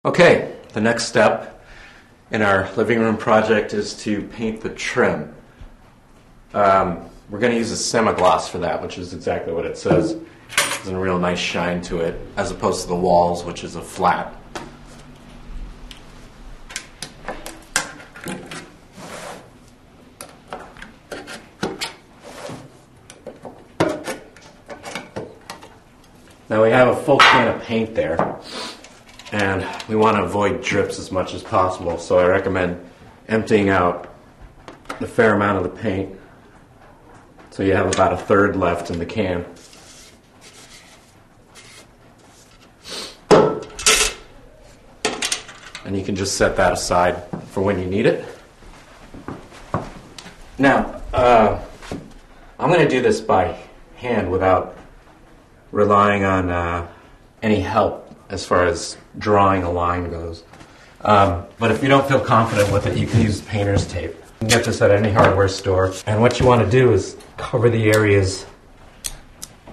Okay, the next step in our living room project is to paint the trim. We're going to use a semi-gloss for that, which is exactly what it says. There's a real nice shine to it, as opposed to the walls, which is a flat. Now we have a full can of paint there, and we want to avoid drips as much as possible, so I recommend emptying out a fair amount of the paint so you have about a third left in the can. And you can just set that aside for when you need it. Now, I'm going to do this by hand without relying on any help as far as drawing a line goes. But if you don't feel confident with it, you can use painter's tape. You can get this at any hardware store. And what you want to do is cover the areas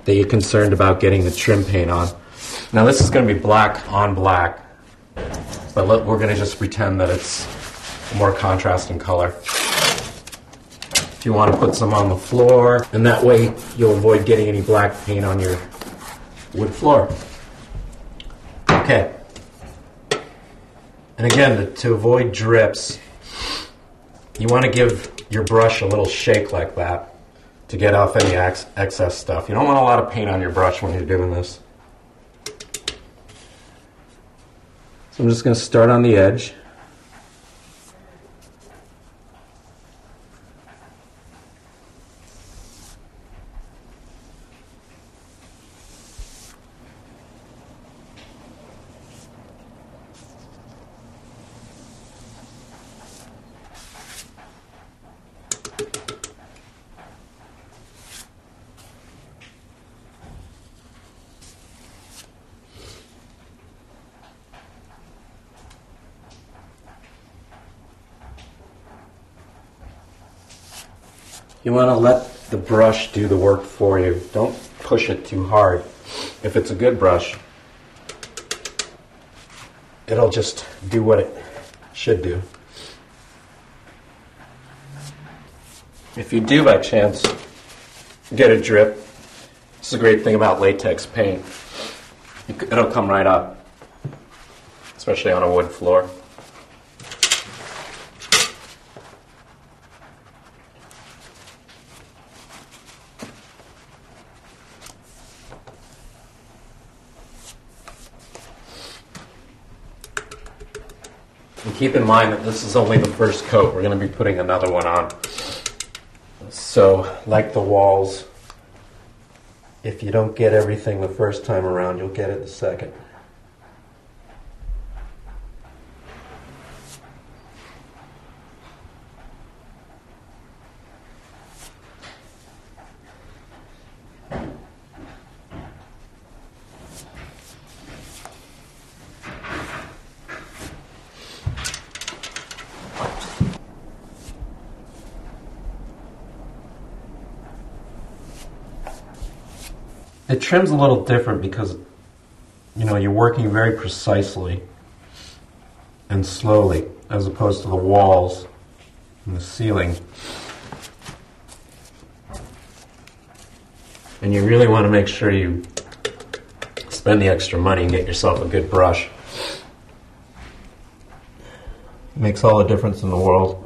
that you're concerned about getting the trim paint on. Now this is going to be black on black, but we're going to just pretend that it's more contrasting color. If you want to put some on the floor, and that way you'll avoid getting any black paint on your wood floor. Okay. And again, to avoid drips, you want to give your brush a little shake like that to get off any excess stuff. You don't want a lot of paint on your brush when you're doing this. So I'm just going to start on the edge. You want to let the brush do the work for you. Don't push it too hard. If it's a good brush, it'll just do what it should do. If you do by chance get a drip, this is a great thing about latex paint. It'll come right up, especially on a wood floor. And keep in mind that this is only the first coat. We're going to be putting another one on. So, like the walls, if you don't get everything the first time around, you'll get it the second. It trims a little different because, you're working very precisely and slowly, as opposed to the walls and the ceiling. And you really want to make sure you spend the extra money and get yourself a good brush. It makes all the difference in the world.